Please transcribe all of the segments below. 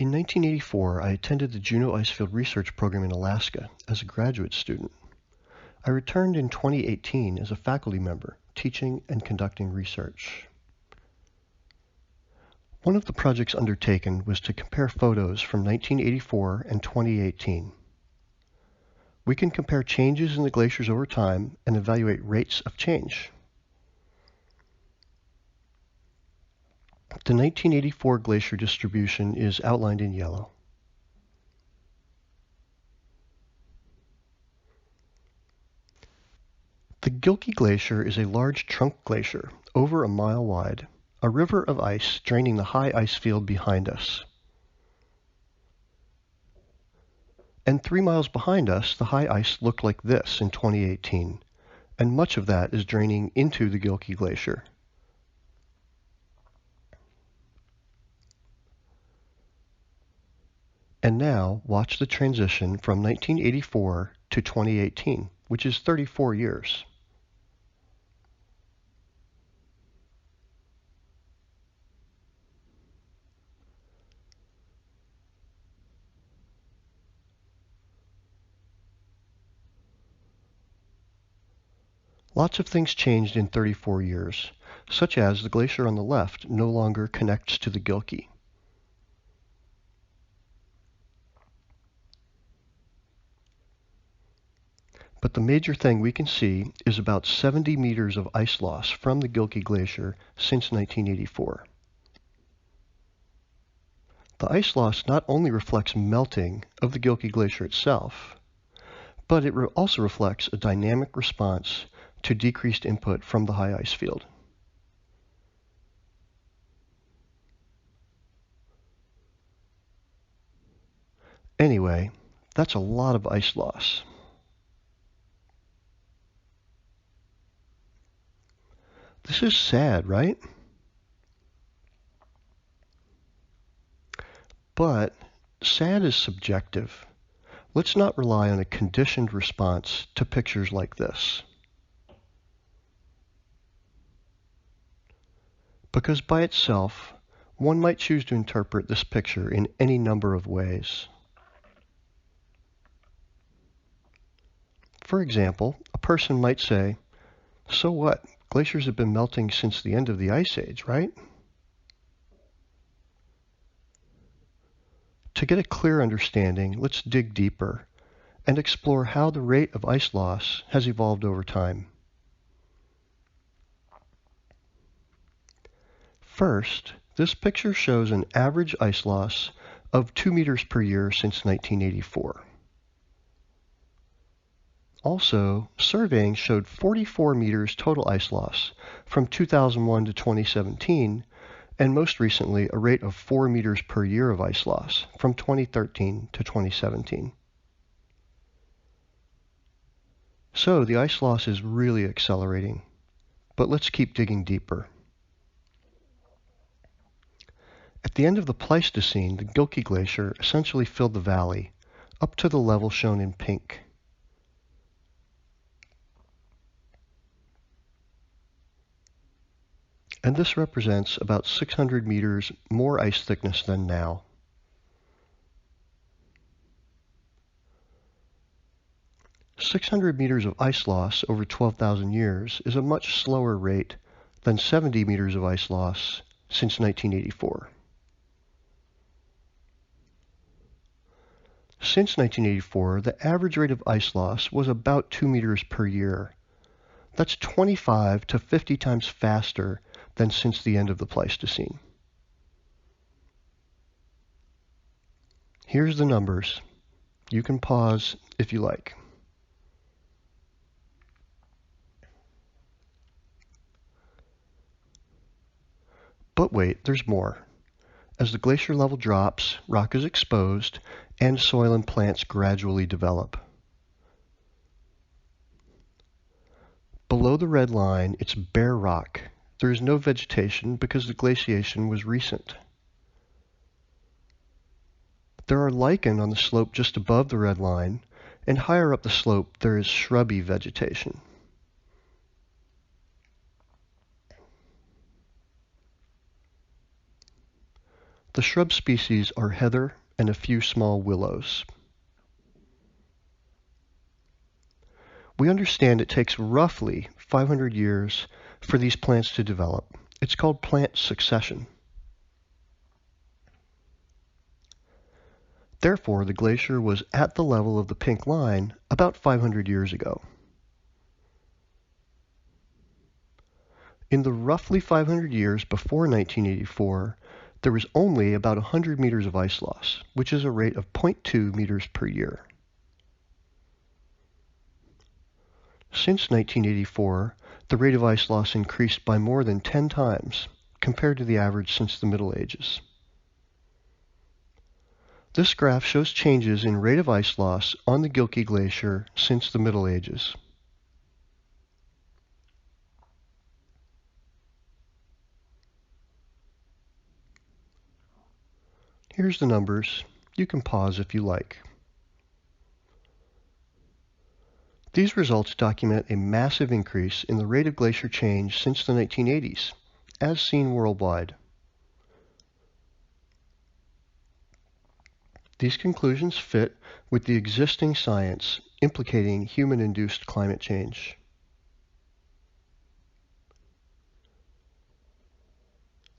In 1984, I attended the Juneau Icefield Research Program in Alaska as a graduate student. I returned in 2018 as a faculty member, teaching and conducting research. One of the projects undertaken was to compare photos from 1984 and 2018. We can compare changes in the glaciers over time and evaluate rates of change. The 1984 glacier distribution is outlined in yellow. The Gilkey Glacier is a large trunk glacier, over a mile wide, a river of ice draining the high ice field behind us. And 3 miles behind us, the high ice looked like this in 2018, and much of that is draining into the Gilkey Glacier. And now, watch the transition from 1984 to 2018, which is 34 years. Lots of things changed in 34 years, such as the glacier on the left no longer connects to the Gilkey. But the major thing we can see is about 70 meters of ice loss from the Gilkey Glacier since 1984. The ice loss not only reflects melting of the Gilkey Glacier itself, but it also reflects a dynamic response to decreased input from the high ice field. Anyway, that's a lot of ice loss. This is sad, right? But sad is subjective. Let's not rely on a conditioned response to pictures like this. Because by itself, one might choose to interpret this picture in any number of ways. For example, a person might say, "So what? Glaciers have been melting since the end of the Ice Age, right?" To get a clear understanding, let's dig deeper and explore how the rate of ice loss has evolved over time. First, this picture shows an average ice loss of 2 meters per year since 1984. Also, surveying showed 44 meters total ice loss from 2001 to 2017, and most recently a rate of 4 meters per year of ice loss from 2013 to 2017. So the ice loss is really accelerating, but let's keep digging deeper. At the end of the Pleistocene, the Gilkey Glacier essentially filled the valley, up to the level shown in pink. And this represents about 600 meters more ice thickness than now. "600 meters of ice loss over 12,000 years is a much slower rate than 70 meters of ice loss since 1984. Since 1984, the average rate of ice loss was about 2 meters per year. That's 25 to 50 times faster than since the end of the Pleistocene. Here's the numbers. You can pause if you like. But wait, there's more. As the glacier level drops, rock is exposed, and soil and plants gradually develop. Below the red line, it's bare rock. There is no vegetation because the glaciation was recent. There are lichen on the slope just above the red line, and higher up the slope there is shrubby vegetation. The shrub species are heather and a few small willows. We understand it takes roughly 500 years for these plants to develop. It's called plant succession. Therefore, the glacier was at the level of the pink line about 500 years ago. In the roughly 500 years before 1984, there was only about 100 meters of ice loss, which is a rate of 0.2 meters per year. Since 1984, the rate of ice loss increased by more than 10 times compared to the average since the Middle Ages. This graph shows changes in rate of ice loss on the Gilkey Glacier since the Middle Ages. Here's the numbers. You can pause if you like. These results document a massive increase in the rate of glacier change since the 1980s, as seen worldwide. These conclusions fit with the existing science implicating human-induced climate change.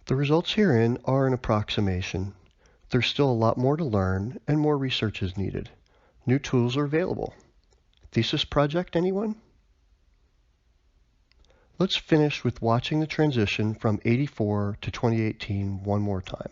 The results herein are an approximation. There's still a lot more to learn and more research is needed. New tools are available. Thesis project, anyone? Let's finish with watching the transition from '84 to 2018 one more time.